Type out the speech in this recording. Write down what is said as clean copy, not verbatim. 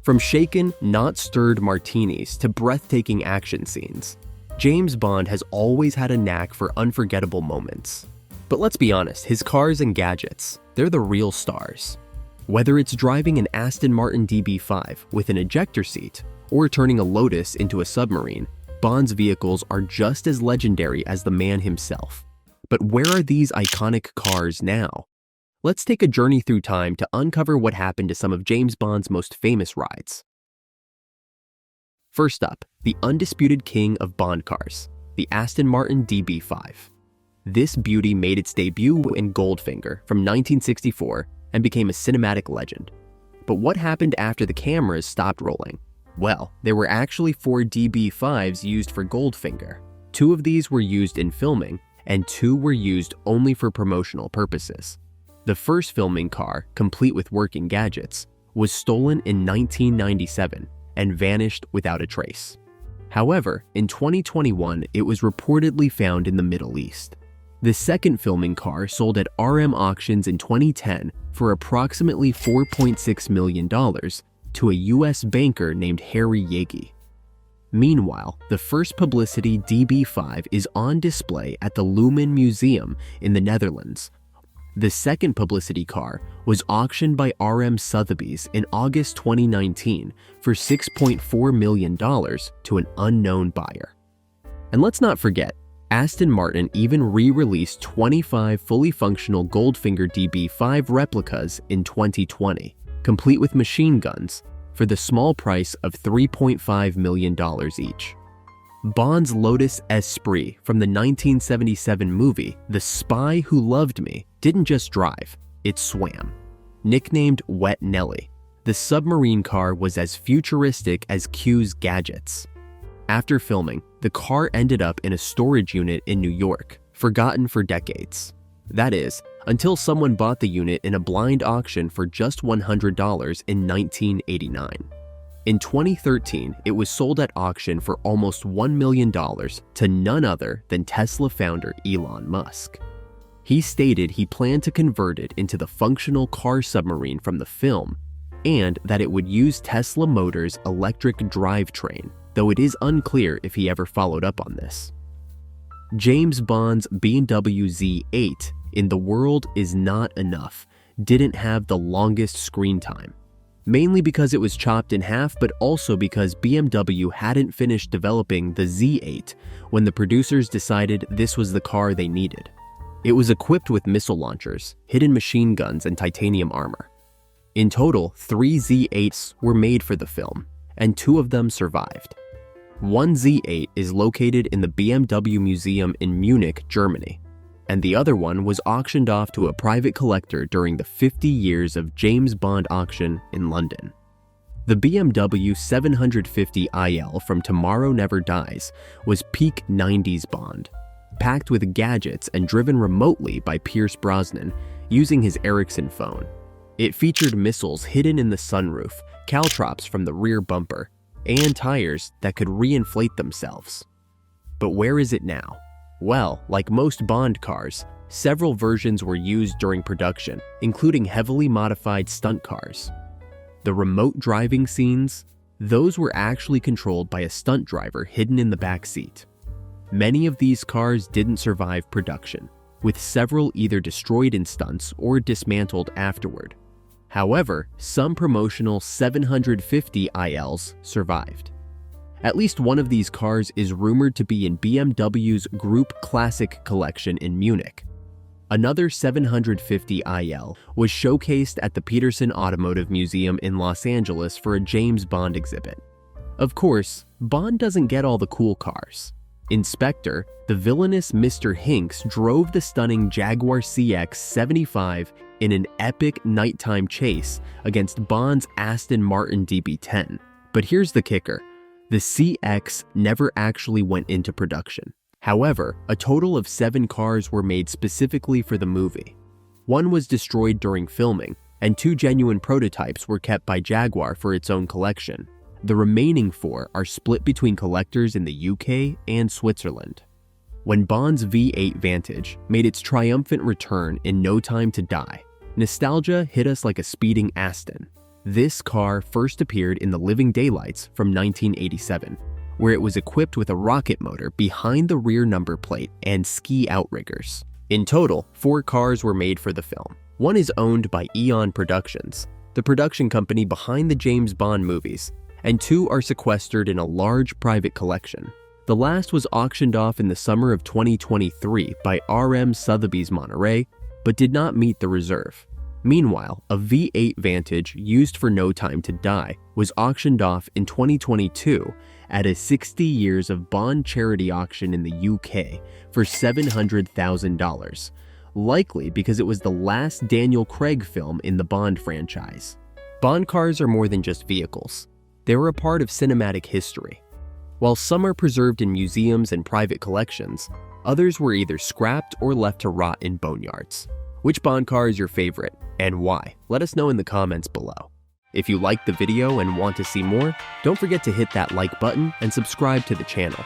From shaken, not stirred martinis to breathtaking action scenes, James Bond has always had a knack for unforgettable moments. But let's be honest, his cars and gadgets, they're the real stars. Whether it's driving an Aston Martin DB5 with an ejector seat or turning a Lotus into a submarine, Bond's vehicles are just as legendary as the man himself. But where are these iconic cars now? Let's take a journey through time to uncover what happened to some of James Bond's most famous rides. First up, the undisputed king of Bond cars, the Aston Martin DB5. This beauty made its debut in Goldfinger from 1964 and became a cinematic legend. But what happened after the cameras stopped rolling? Well, there were actually 4 DB5s used for Goldfinger. 2 of these were used in filming, and 2 were used only for promotional purposes. The first filming car, complete with working gadgets, was stolen in 1997 and vanished without a trace. However, in 2021, it was reportedly found in the Middle East. The second filming car sold at RM auctions in 2010 for approximately $4.6 million to a US banker named Harry Yagi. Meanwhile, the first publicity DB5 is on display at the Lumen Museum in the Netherlands. The second publicity car was auctioned by RM Sotheby's in August 2019 for $6.4 million to an unknown buyer. And let's not forget, Aston Martin even re-released 25 fully functional Goldfinger DB5 replicas in 2020, complete with machine guns, for the small price of $3.5 million each. Bond's Lotus Esprit from the 1977 movie The Spy Who Loved Me didn't just drive, it swam. Nicknamed Wet Nelly, the submarine car was as futuristic as Q's gadgets. After filming, the car ended up in a storage unit in New York, forgotten for decades. That is, until someone bought the unit in a blind auction for just $100 in 1989. In 2013, it was sold at auction for almost $1 million to none other than Tesla founder Elon Musk. He stated he planned to convert it into the functional car submarine from the film, and that it would use Tesla Motors' electric drivetrain, though it is unclear if he ever followed up on this. James Bond's BMW Z8 in The World Is Not Enough didn't have the longest screen time, mainly because it was chopped in half, but also because BMW hadn't finished developing the Z8 when the producers decided this was the car they needed. It was equipped with missile launchers, hidden machine guns, and titanium armor. In total, 3 Z8s were made for the film, and 2 of them survived. One Z8 is located in the BMW Museum in Munich, Germany, and the other one was auctioned off to a private collector during the 50 years of James Bond auction in London. The BMW 750 IL from Tomorrow Never Dies was peak 90s Bond, packed with gadgets and driven remotely by Pierce Brosnan using his Ericsson phone. It featured missiles hidden in the sunroof, caltrops from the rear bumper, and tires that could reinflate themselves. But where is it now? Well, like most Bond cars, several versions were used during production, including heavily modified stunt cars. The remote driving scenes, those were actually controlled by a stunt driver hidden in the back seat. Many of these cars didn't survive production, with several either destroyed in stunts or dismantled afterward. However, some promotional 750 ILs survived. At least one of these cars is rumored to be in BMW's Group Classic collection in Munich. Another 750 IL was showcased at the Peterson Automotive Museum in Los Angeles for a James Bond exhibit. Of course, Bond doesn't get all the cool cars. Inspector, the villainous Mr. Hinks, drove the stunning Jaguar CX-75 in an epic nighttime chase against Bond's Aston Martin DB10. But here's the kicker. The CX never actually went into production. However, a total of 7 cars were made specifically for the movie. 1 was destroyed during filming, and 2 genuine prototypes were kept by Jaguar for its own collection. The remaining 4 are split between collectors in the UK and Switzerland. When Bond's V8 Vantage made its triumphant return in No Time to Die, nostalgia hit us like a speeding Aston. This car first appeared in The Living Daylights from 1987, where it was equipped with a rocket motor behind the rear number plate and ski outriggers. In total, 4 cars were made for the film. One is owned by Eon Productions, the production company behind the James Bond movies, and 2 are sequestered in a large private collection. The last was auctioned off in the summer of 2023 by RM Sotheby's Monterey, but did not meet the reserve. Meanwhile, a V8 Vantage used for No Time to Die was auctioned off in 2022 at a 60 Years of Bond charity auction in the UK for $700,000, likely because it was the last Daniel Craig film in the Bond franchise. Bond cars are more than just vehicles. They were a part of cinematic history. While some are preserved in museums and private collections, others were either scrapped or left to rot in boneyards. Which Bond car is your favorite, and why? Let us know in the comments below. If you liked the video and want to see more, don't forget to hit that like button and subscribe to the channel.